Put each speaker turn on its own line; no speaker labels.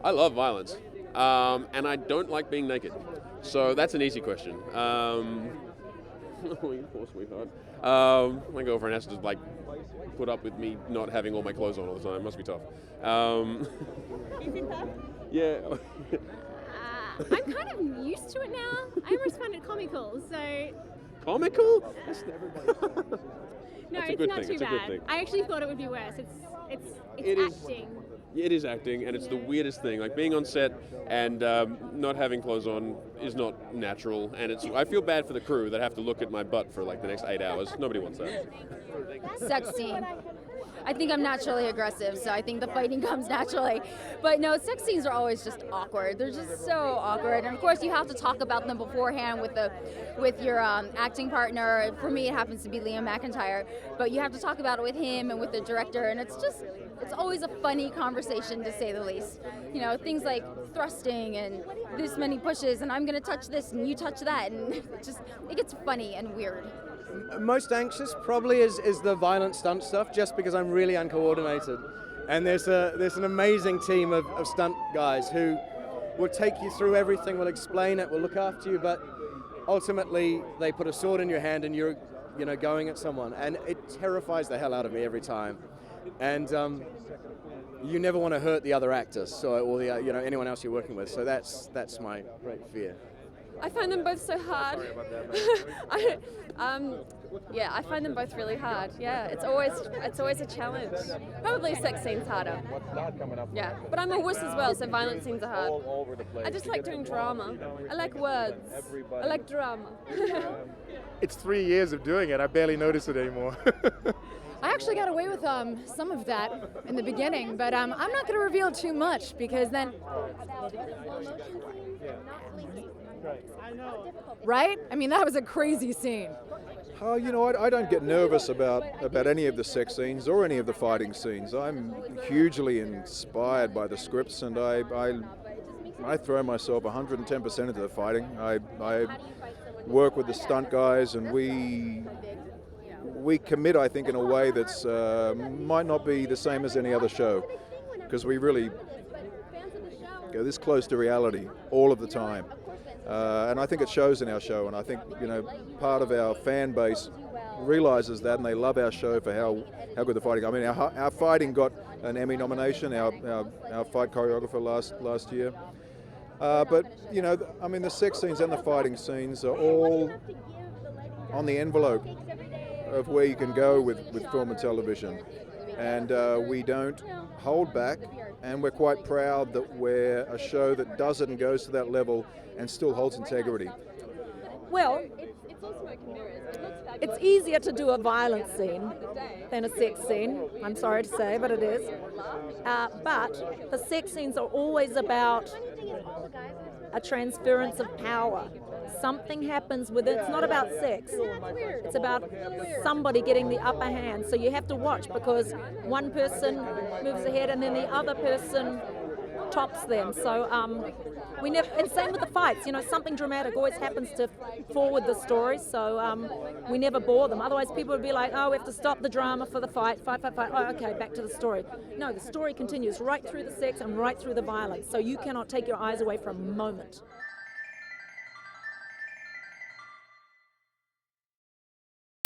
I love violence, and I don't like being naked. So that's an easy question. Poor sweetheart. My girlfriend has to like put up with me not having all my clothes on all the time. It must be tough.
Is it tough?
Yeah.
I'm kind of used to it now. I almost find it comical, so...
Comical?
No,
That's a
it's
good
not
thing.
too
It's a good
bad.
thing.
I actually thought it would be worse.
It
It's
is.
acting.
It is acting, and it's the weirdest thing. Like being on set and not having clothes on is not natural, and I feel bad for the crew that have to look at my butt for like the next 8 hours. Nobody wants that.
Sex scene. I think I'm naturally aggressive, so I think the fighting comes naturally. But no, sex scenes are always just awkward. They're just so awkward, and of course you have to talk about them beforehand with your acting partner. For me, it happens to be Liam McIntyre, but you have to talk about it with him and with the director, and it's always a funny conversation, to say the least. You know, things like thrusting and this many pushes, and I'm going to touch this and you touch that, and it gets funny and weird.
Most anxious probably is the violent stunt stuff, just because I'm really uncoordinated. And there's an amazing team of stunt guys who will take you through everything, will explain it, will look after you, but ultimately they put a sword in your hand and you're going at someone, and it terrifies the hell out of me every time. And you never want to hurt the other actors or the anyone else you're working with. So that's my great fear.
I find them both so hard. I find them both really hard. Yeah, it's always a challenge. Probably sex scenes harder. Yeah, but I'm a wuss as well, so violent scenes are hard. I just like doing drama. I like words. I like drama.
It's 3 years of doing it. I barely notice it anymore.
I actually got away with some of that in the beginning, but I'm not going to reveal too much, because then... Right? I mean, that was a crazy scene.
I don't get nervous about any of the sex scenes or any of the fighting scenes. I'm hugely inspired by the scripts, and I throw myself 110% into the fighting. I work with the stunt guys, and we commit, I think, in a way that's might not be the same as any other show, because we really go this close to reality all of the time. And I think it shows in our show, and I think part of our fan base realizes that, and they love our show for how good the fighting. I mean, our fighting got an Emmy nomination, our fight choreographer last year. But the sex scenes and the fighting scenes are all on the envelope of where you can go with film and television, and we don't hold back, and we're quite proud that we're a show that does it and goes to that level and still holds integrity.
Well, it's easier to do a violent scene than a sex scene, I'm sorry to say, but it is. But the sex scenes are always about a transference of power. Something happens with it. It's not about sex. It's about somebody getting the upper hand. So you have to watch, because one person moves ahead and then the other person tops them. So we never. And same with the fights. Something dramatic always happens to forward the story. So we never bore them. Otherwise, people would be like, "Oh, we have to stop the drama for the fight. Fight. Oh, okay, back to the story." No, the story continues right through the sex and right through the violence. So you cannot take your eyes away for a moment.